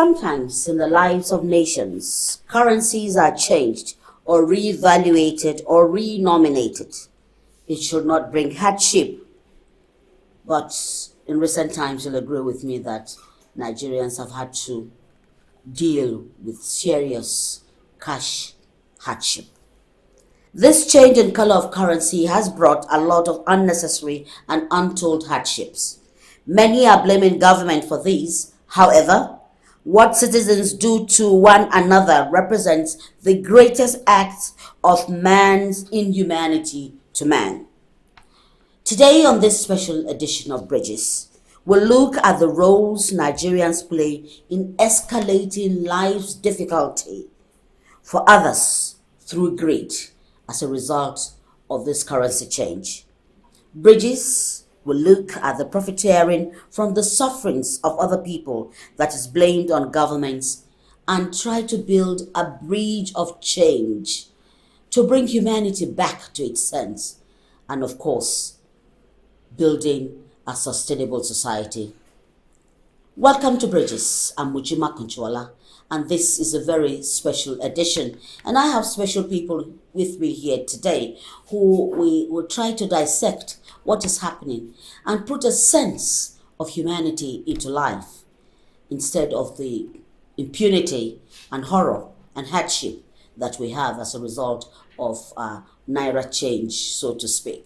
Sometimes in the lives of nations, currencies are changed or reevaluated or renominated. It should not bring hardship, but in recent times you'll agree with me that Nigerians have had to deal with serious cash hardship. This change in color of currency has brought a lot of unnecessary and untold hardships. Many are blaming government for these. However, what citizens do to one another represents the greatest act of man's inhumanity to man. Today, on this special edition of Bridges, we'll look at the roles Nigerians play in escalating life's difficulty for others through greed as a result of this currency change. Bridges will look at the profiteering from the sufferings of other people that is blamed on governments and try to build a bridge of change to bring humanity back to its sense and, of course, building a sustainable society. Welcome to Bridges. I'm Mujima Kunchwala, and this is a very special edition. And I have special people with me here today who we will try to dissect what is happening and put a sense of humanity into life instead of the impunity and horror and hardship that we have as a result of Naira change, so to speak.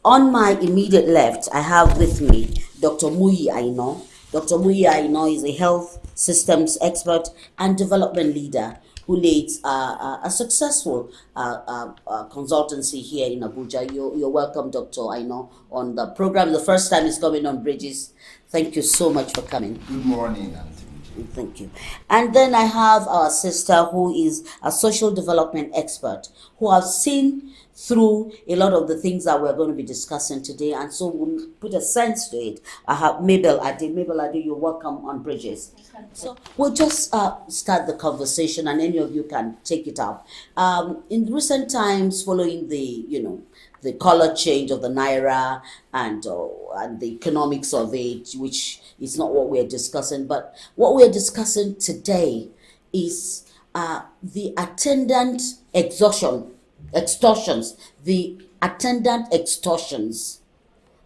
On my immediate left, I have with me Dr. Muyi Aino. Dr. Muyi Aino is a health systems expert and development leader who leads a successful consultancy here in Abuja. You're welcome, Dr. Aino, on the program. The first time it's coming on Bridges. Thank you so much for coming. Good morning, Auntie. Thank you. And then I have our sister who is a social development expert who has seen through a lot of the things that we're going to be discussing today, and so we'll put a sense to it. I have Mabel Ade. Mabel Ade, you're welcome on Bridges. So we'll just start the conversation, and any of you can take it up. In recent times, following the color change of the Naira and the economics of it, which is not what we're discussing, but what we're discussing today is the attendant extortions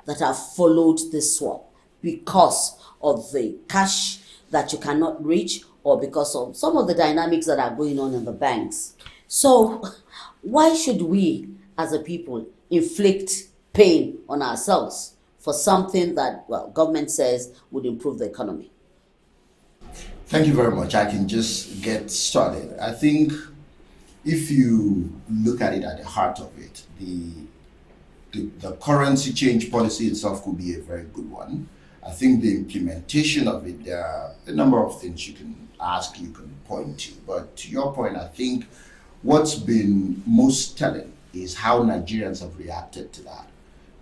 that have followed this swap because of the cash that you cannot reach or because of some of the dynamics that are going on in the banks. So why should we as a people inflict pain on ourselves for something that, well, government says would improve the economy? Thank you very much. I can just get started. I think if you look at it at the heart of it, the currency change policy itself could be a very good one. I think the implementation of it, there are a number of things you can ask, you can point to. But to your point, I think what's been most telling is how Nigerians have reacted to that.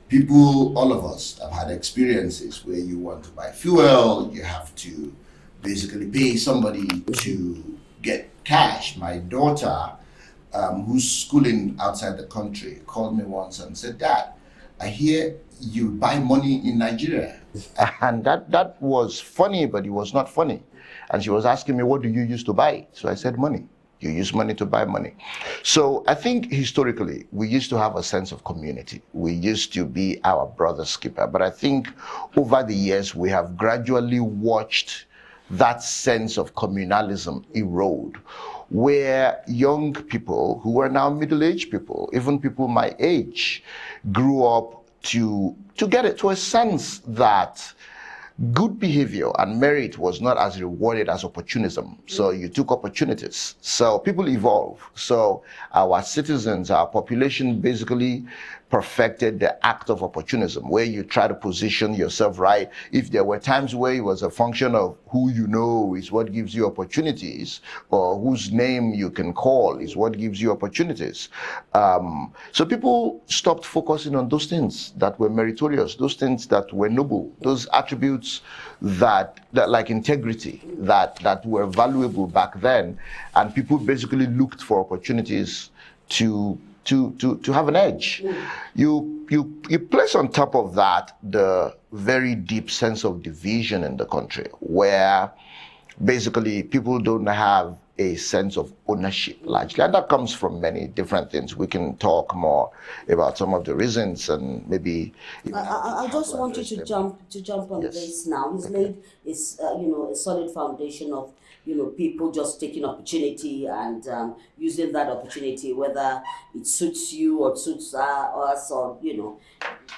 People, all of us, have had experiences where you want to buy fuel, you have to basically pay somebody to get cash. My daughter, who's schooling outside the country, called me once and said, "Dad, I hear you buy money in Nigeria." And that was funny, but it was not funny. And she was asking me, "What do you use to buy?" So I said, "Money. You use money to buy money." So I think historically, we used to have a sense of community. We used to be our brother's keeper. But I think over the years, we have gradually watched that sense of communalism erode, where young people who are now middle-aged people, even people my age, grew up to get it to a sense that good behavior and merit was not as rewarded as opportunism. So you took opportunities. So people evolve. So our citizens, our population basically perfected the act of opportunism, where you try to position yourself right. If there were times where it was a function of who you know is what gives you opportunities, or whose name you can call is what gives you opportunities. So people stopped focusing on those things that were meritorious, those things that were noble, those attributes that like integrity, that were valuable back then. And people basically looked for opportunities to have an edge. You place on top of that the very deep sense of division in the country, where basically people don't have a sense of ownership largely, and that comes from many different things. We can talk more about some of the reasons, and maybe I just want you to jump on Yes. this now. He's Okay. laid is a solid foundation of people just taking opportunity and using that opportunity, whether it suits you or it suits us, or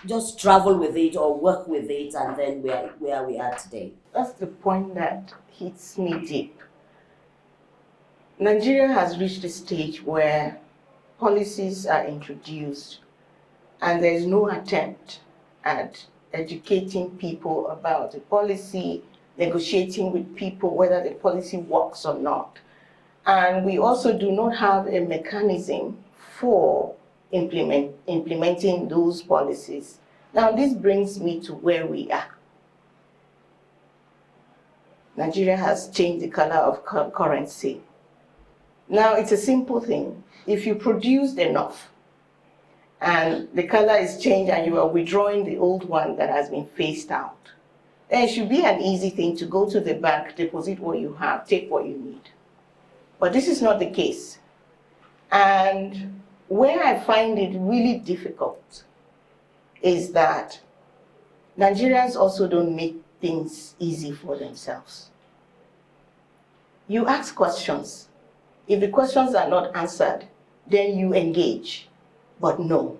just travel with it or work with it, and then where we are today. That's the point that hits me deep. Nigeria has reached a stage where policies are introduced and there is no attempt at educating people about the policy, negotiating with people whether the policy works or not. And we also do not have a mechanism for implementing those policies. Now, this brings me to where we are. Nigeria has changed the color of currency. Now, it's a simple thing. If you produced enough and the color is changed and you are withdrawing the old one that has been phased out, then it should be an easy thing to go to the bank, deposit what you have, take what you need. But this is not the case. And where I find it really difficult is that Nigerians also don't make things easy for themselves. You ask questions. If the questions are not answered, then you engage. But no,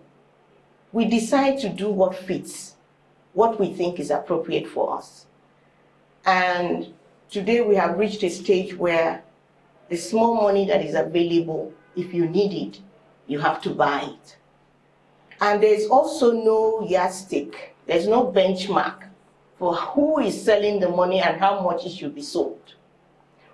we decide to do what fits, what we think is appropriate for us. And today we have reached a stage where the small money that is available, if you need it, you have to buy it. And there's also no yardstick, there's no benchmark for who is selling the money and how much it should be sold,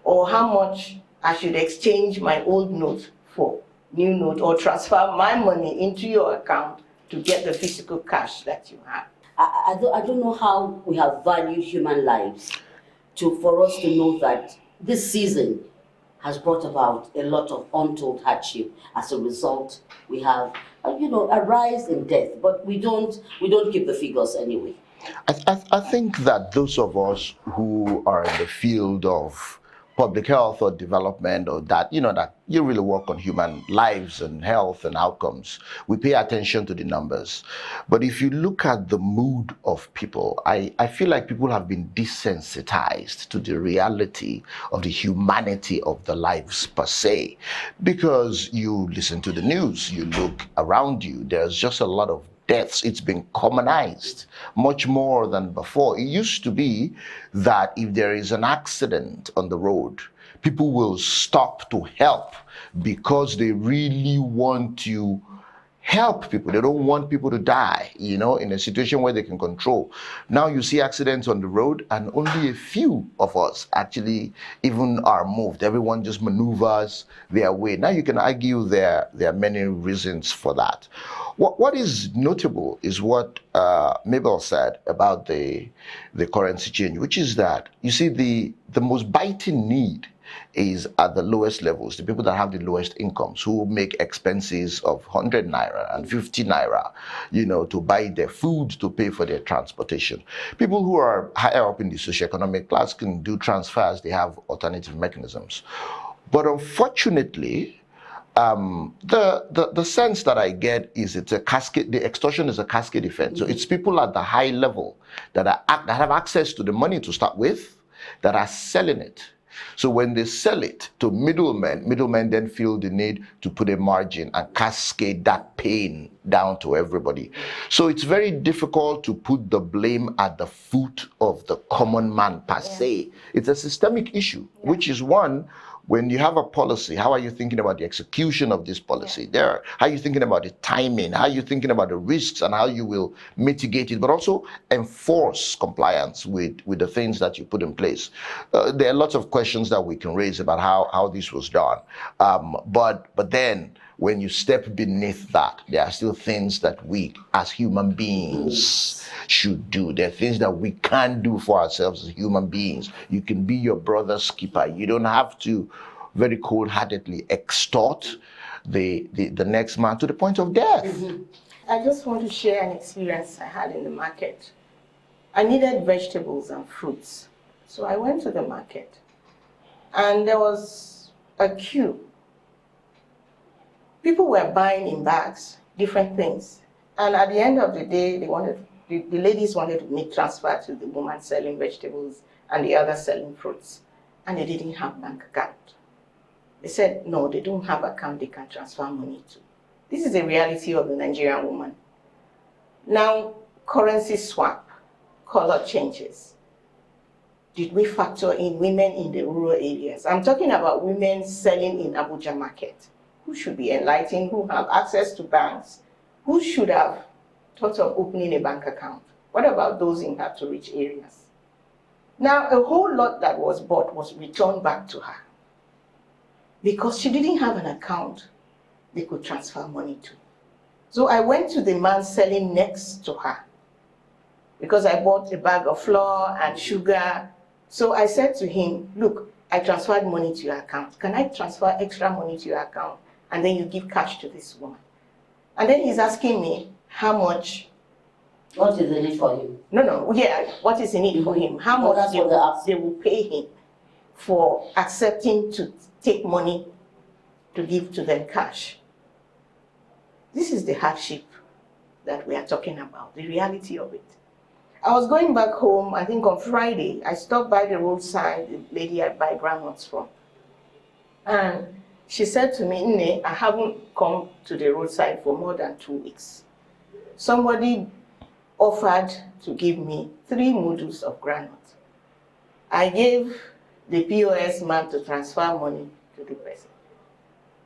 or how much I should exchange my old note for new note, or transfer my money into your account to get the physical cash that you have. I don't know how we have valued human lives for us to know that this season has brought about a lot of untold hardship. As a result, we have a rise in death, but we don't keep the figures anyway. I think that those of us who are in the field of public health or development, or that you really work on human lives and health and outcomes, we pay attention to the numbers. But if you look at the mood of people, I feel like people have been desensitized to the reality of the humanity of the lives per se, because you listen to the news, you look around you, there's just a lot of deaths. It's been commonized much more than before. It used to be that if there is an accident on the road, people will stop to help because they really want to help people. They don't want people to die, in a situation where they can control. Now you see accidents on the road and only a few of us actually even are moved. Everyone just maneuvers their way. Now you can argue there are many reasons for that. What is notable is what Mabel said about the currency change, which is that, you see, the most biting need is at the lowest levels, the people that have the lowest incomes, who make expenses of 100 naira and 50 naira, to buy their food, to pay for their transportation. People who are higher up in the socioeconomic class can do transfers, they have alternative mechanisms. But unfortunately, the sense that I get is it's a cascade. The extortion is a cascade effect. So it's people at the high level that have access to the money to start with, that are selling it. So when they sell it to middlemen then feel the need to put a margin and cascade that pain down to everybody. So it's very difficult to put the blame at the foot of the common man per se. It's a systemic issue, which is one. When you have a policy, how are you thinking about the execution of this policy? How are you thinking about the timing? How are you thinking about the risks and how you will mitigate it, but also enforce compliance with the things that you put in place? There are lots of questions that we can raise about how this was done. But then when you step beneath that, there are still things that we as human beings should do. There are things that we can do for ourselves as human beings. You can be your brother's keeper. You don't have to very cold-heartedly extort the next man to the point of death. I just want to share an experience I had in the market. I needed vegetables and fruits. So I went to the market. And there was a queue. People were buying in bags, different things. And at the end of the day, the ladies wanted to make transfer to the woman selling vegetables and the other selling fruits. And they didn't have bank account. They said, no, they don't have account they can transfer money to. This is the reality of the Nigerian woman. Now, currency swap, color changes. Did we factor in women in the rural areas? I'm talking about women selling in Abuja market, who should be enlightened, who have access to banks, who should have thought of opening a bank account. What about those in hard-to-reach areas? Now, a whole lot that was bought was returned back to her because she didn't have an account they could transfer money to. So I went to the man selling next to her because I bought a bag of flour and sugar. So I said to him, look, I transferred money to your account. Can I transfer extra money to your account? And then you give cash to this woman. And then he's asking me how much. What is in it for him? No, yeah, what is in it for him? How Oh, much that's what they asked. they will pay him for accepting to take money to give to them cash. This is the hardship that we are talking about, the reality of it. I was going back home, I think on Friday, I stopped by the roadside, the lady I buy groundnuts from. And she said to me, Nne, I haven't come to the roadside for more than 2 weeks. Somebody offered to give me 3 modules of groundnuts. I gave the POS man to transfer money to the person.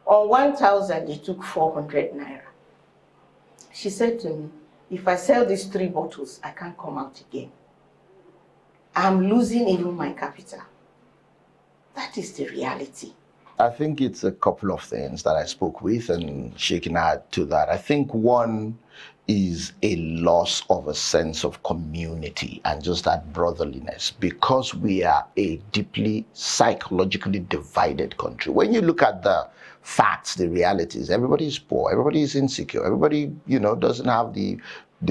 On 1,000, they took 400 naira. She said to me, if I sell these 3 bottles, I can't come out again. I'm losing even my capital. That is the reality. I think it's a couple of things that I spoke with, and she can add to that. I think one is a loss of a sense of community and just that brotherliness, because we are a deeply psychologically divided country. When you look at the facts, the realities, everybody is poor, everybody is insecure, everybody, doesn't have the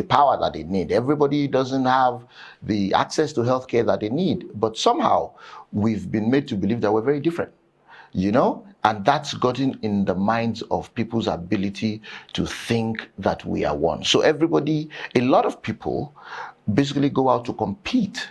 power that they need. Everybody doesn't have the access to healthcare that they need. But somehow we've been made to believe that we're very different. And that's gotten in the minds of people's ability to think that we are one. So a lot of people basically go out to compete,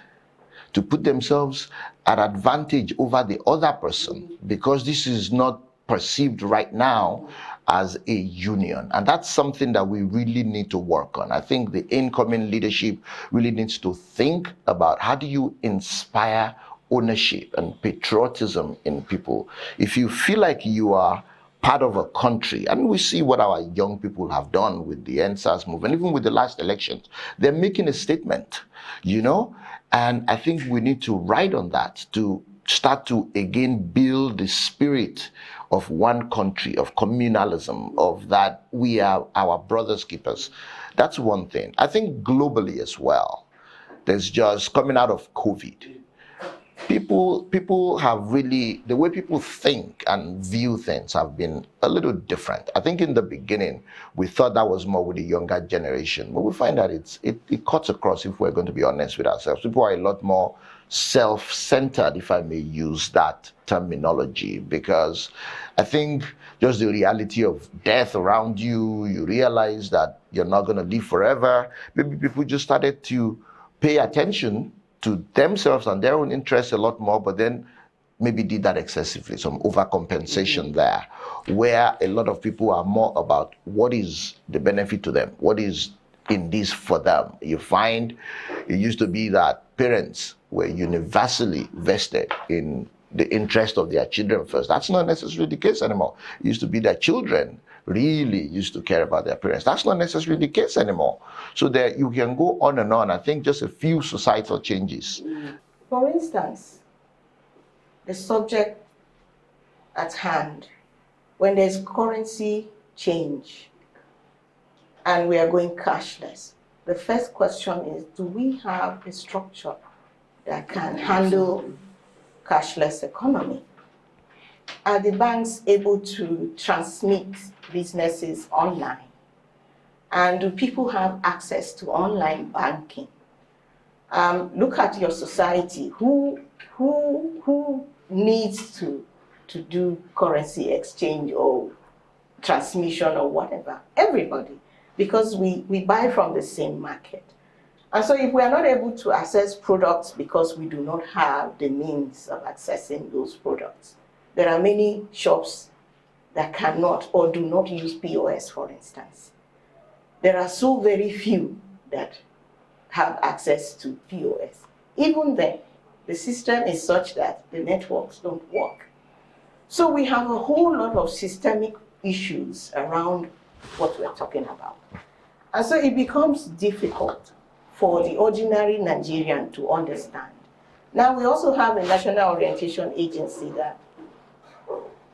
to put themselves at advantage over the other person, because this is not perceived right now as a union. And that's something that we really need to work on. I think the incoming leadership really needs to think about, how do you inspire ownership and patriotism in people? If you feel like you are part of a country, and we see what our young people have done with the NSAS movement, even with the last elections, they're making a statement, and I think we need to ride on that to start to again build the spirit of one country, of communalism, of that we are our brothers keepers. That's one thing. I think globally as well, there's just coming out of COVID, people have really, the way people think and view things have been a little different. I think in the beginning, we thought that was more with the younger generation, but we find that it cuts across, if we're going to be honest with ourselves. People are a lot more self-centered, if I may use that terminology, because I think just the reality of death around you, you realize that you're not going to live forever. Maybe people just started to pay attention to themselves and their own interests a lot more, but then maybe did that excessively, some overcompensation there, where a lot of people are more about what is the benefit to them, what is in this for them. You find it used to be that parents were universally vested in the interest of their children first. That's not necessarily the case anymore. It used to be that children really used to care about their parents. That's not necessarily the case anymore. So that you can go on and on. I think just a few societal changes. For instance, the subject at hand, when there's currency change and we are going cashless, the first question is, do we have a structure that can handle cashless economy? Are the banks able to transmit businesses online? And do people have access to online banking? Look at your society. Who needs to do currency exchange or transmission or whatever. Everybody, because we buy from the same market. And so if we are not able to access products because we do not have the means of accessing those products, there are many shops that cannot or do not use POS, for instance. There are so very few that have access to POS. Even then, the system is such that the networks don't work. So we have a whole lot of systemic issues around what we're talking about. And so it becomes difficult for the ordinary Nigerian to understand. Now we also have a National Orientation Agency that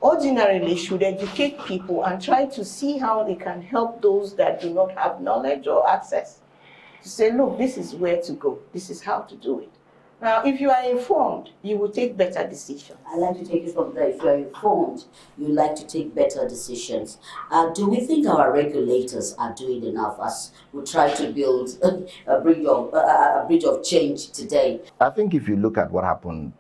ordinarily should educate people and try to see how they can help those that do not have knowledge or access. To say, look, this is where to go. This is how to do it. Now, if you are informed, you will take better decisions. I like to take it from there. If you are informed, you like to take better decisions. Do we think our regulators are doing enough as we try to build a bridge of change today? I think if you look at what happened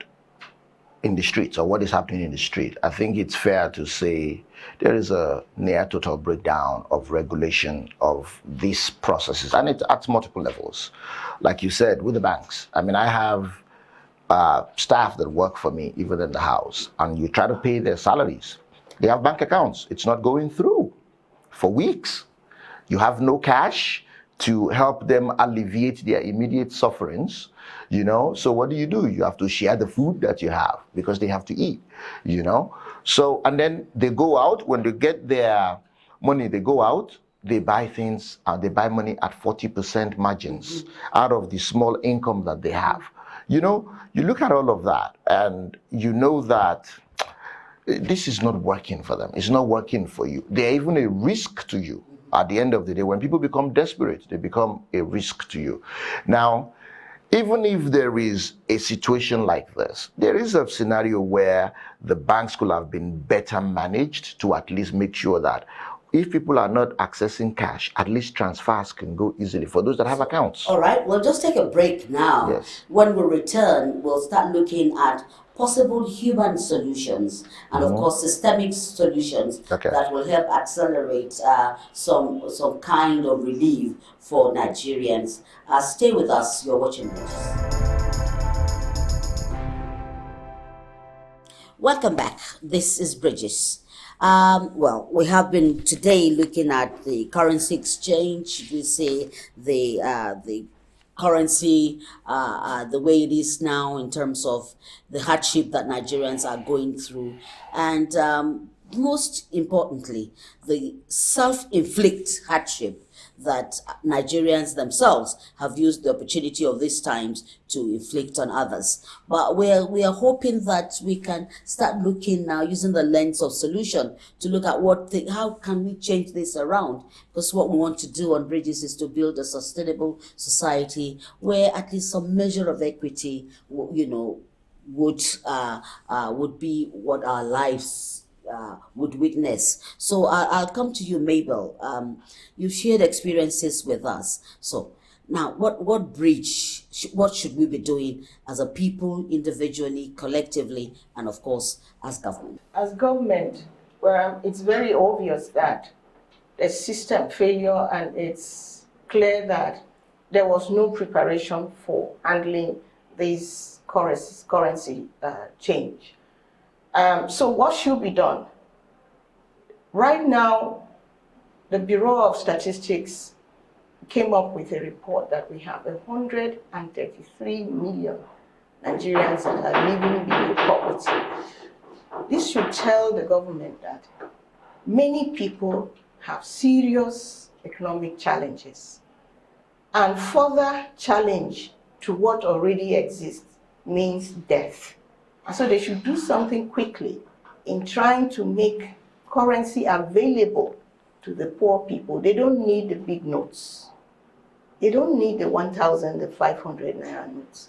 in the streets or what is happening in the street, I think it's fair to say there is a near total breakdown of regulation of these processes, and it's at multiple levels. Like you said, with the banks. I mean, I have staff that work for me, even in the house, and you try to pay their salaries. They have bank accounts. It's not going through for weeks. You have no cash to help them alleviate their immediate sufferings. So what do? You have to share the food that you have because they have to eat, So, and then they go out, when they get their money, they go out, they buy things, they buy money at 40% margins out of the small income that they have. You look at all of that and you know that this is not working for them. It's not working for you. They're even a risk to you. At the end of the day, when people become desperate, they become a risk to you. Now, even if there is a situation like this, there is a scenario where the banks could have been better managed to at least make sure that if people are not accessing cash, at least transfers can go easily for those that have accounts. All right, we'll just take a break now. Yes. When we return, we'll start looking at possible human solutions and of course systemic solutions that will help accelerate some kind of relief for Nigerians. Stay with us. You're watching Bridges. Welcome back. This is Bridges. We have been today looking at the currency exchange. We see the currency, the way it is now in terms of the hardship that Nigerians are going through. And most importantly, the self-inflicted hardship that Nigerians themselves have used the opportunity of these times to inflict on others. But we are hoping that we can start looking now using the lens of solution to look at how can we change this around? Because what we want to do on Bridges is to build a sustainable society where at least some measure of equity, would be what our lives would witness. So I'll come to you, Mabel. You've shared experiences with us. So now, what bridge? What should we be doing as a people, individually, collectively, and of course as government? As government, well, it's very obvious that there's system failure, and it's clear that there was no preparation for handling this currency change. So what should be done? Right now, the Bureau of Statistics came up with a report that we have 133 million Nigerians that are living below poverty. This should tell the government that many people have serious economic challenges, and further challenge to what already exists means death. And so they should do something quickly in trying to make currency available to the poor people. They don't need the big notes. They don't need the 1,000, the 500 naira notes.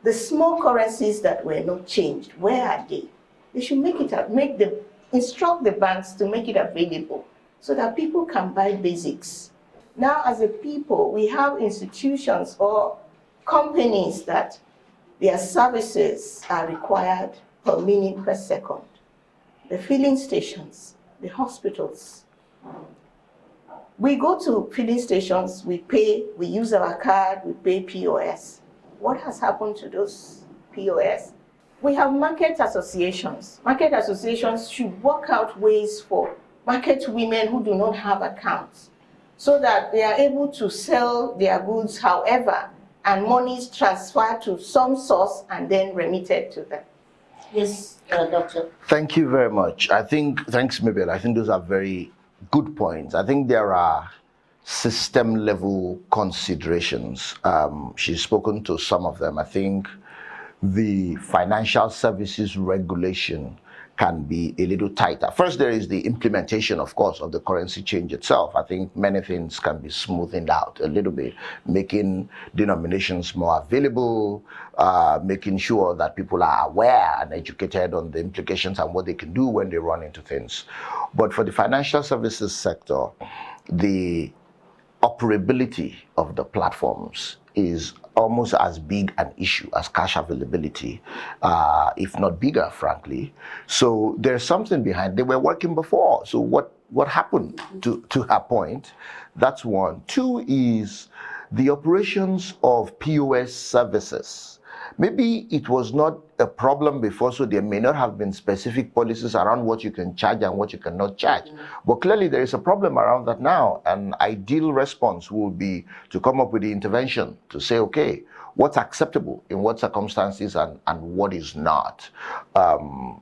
The small currencies that were not changed, where are they? They should instruct the banks to make it available so that people can buy basics. Now, as a people, we have institutions or companies that their services are required per minute per second. The filling stations, the hospitals. We go to filling stations, we pay, we use our card, we pay POS. What has happened to those POS? We have market associations. Market associations should work out ways for market women who do not have accounts so that they are able to sell their goods however, and money is transferred to some source and then remitted to them. Yes, Doctor. Thank you very much. Thanks, Mabel. I think those are very good points. I think there are system level considerations. She's spoken to some of them. I think the financial services regulation can be a little tighter. First, there is the implementation, of course, of the currency change itself. I think many things can be smoothened out a little bit, making denominations more available, making sure that people are aware and educated on the implications and what they can do when they run into things. But for the financial services sector, the operability of the platforms is almost as big an issue as cash availability, if not bigger, frankly. So there's something behind. They were working before. So what happened to her point? That's one. Two is the operations of POS services. Maybe it was not a problem before, so there may not have been specific policies around what you can charge and what you cannot charge. But clearly there is a problem around that now. An ideal response will be to come up with the intervention to say, okay, what's acceptable in what circumstances and what is not.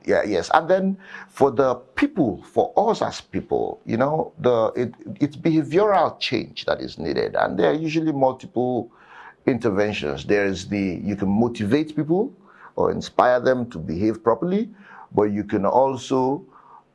Yes. And then for the people, for us as people, it's behavioral change that is needed. And there are usually multiple interventions. You can motivate people or inspire them to behave properly, but you can also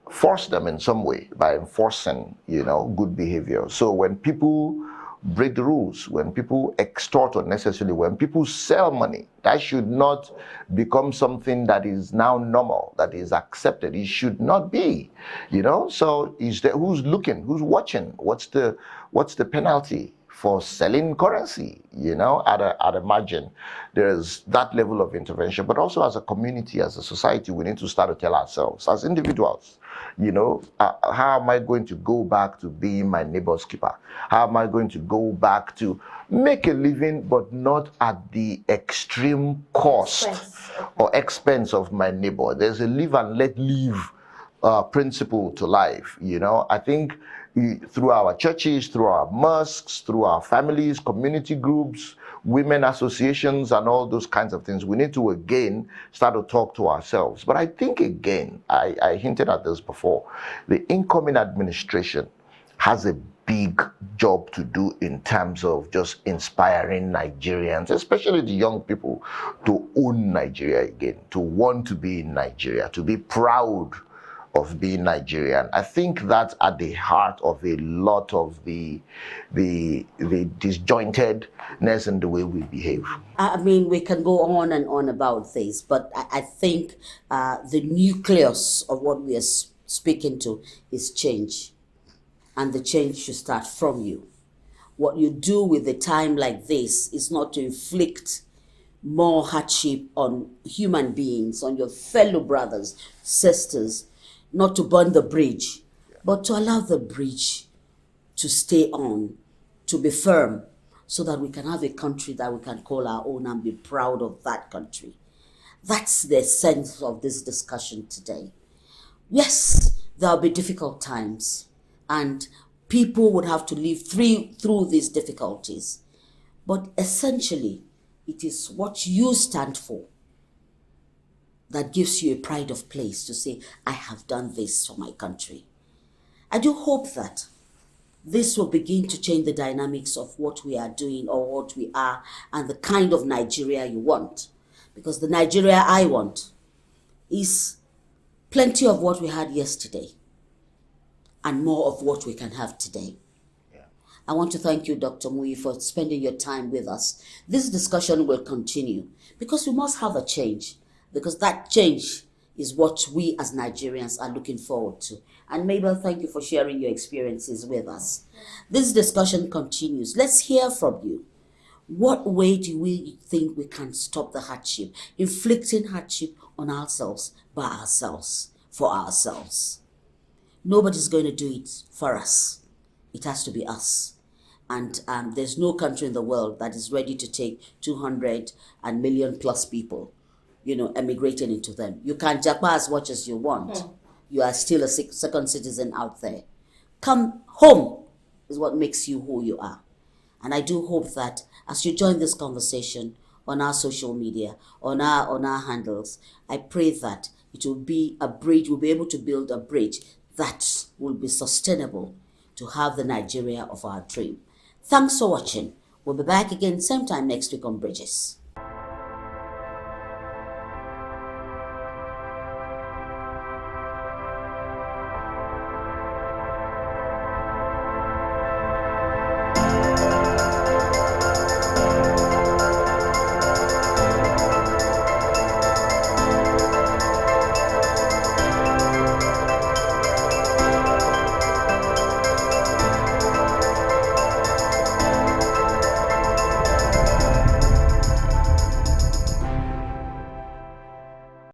force them in some way by enforcing, good behavior. So when people break the rules, when people extort unnecessarily, when people sell money, that should not become something that is now normal, that is accepted. It should not be, So who's looking? Who's watching? What's the penalty for selling currency, at a margin? There's that level of intervention, but also as a community, as a society, we need to start to tell ourselves, as individuals, how am I going to go back to being my neighbor's keeper? How am I going to go back to make a living, but not at the extreme cost or expense of my neighbor? There's a live and let live principle to life. I think through our churches, through our mosques, through our families, community groups, women associations, and all those kinds of things, we need to again start to talk to ourselves. But I think again, I hinted at this before, the incoming administration has a big job to do in terms of just inspiring Nigerians, especially the young people, to own Nigeria again, to want to be in Nigeria, to be proud of being Nigerian. I think that's at the heart of a lot of the disjointedness in the way we behave. I mean, we can go on and on about this, but I think the nucleus of what we are speaking to is change. And the change should start from you. What you do with a time like this is not to inflict more hardship on human beings, on your fellow brothers, sisters, not to burn the bridge, but to allow the bridge to stay on, to be firm, so that we can have a country that we can call our own and be proud of that country. That's the sense of this discussion today. Yes, there'll be difficult times, and people would have to live through these difficulties. But essentially, it is what you stand for that gives you a pride of place to say, I have done this for my country. I do hope that this will begin to change the dynamics of what we are doing or what we are and the kind of Nigeria you want. Because the Nigeria I want is plenty of what we had yesterday and more of what we can have today. I want to thank you, Dr. Muyi, for spending your time with us. This discussion will continue because we must have a change, because that change is what we as Nigerians are looking forward to. And Mabel, thank you for sharing your experiences with us. This discussion continues. Let's hear from you. What way do we think we can stop the hardship, inflicting hardship on ourselves, by ourselves, for ourselves? Nobody's going to do it for us. It has to be us. And there's no country in the world that is ready to take 200 and million plus people, emigrating into them. You can japa as much as you want. You are still a second citizen out there. Come home is what makes you who you are. And I do hope that as you join this conversation on our social media, on our handles, I pray that it will be a bridge, we'll be able to build a bridge that will be sustainable to have the Nigeria of our dream. Thanks for watching. We'll be back again same time next week on Bridges.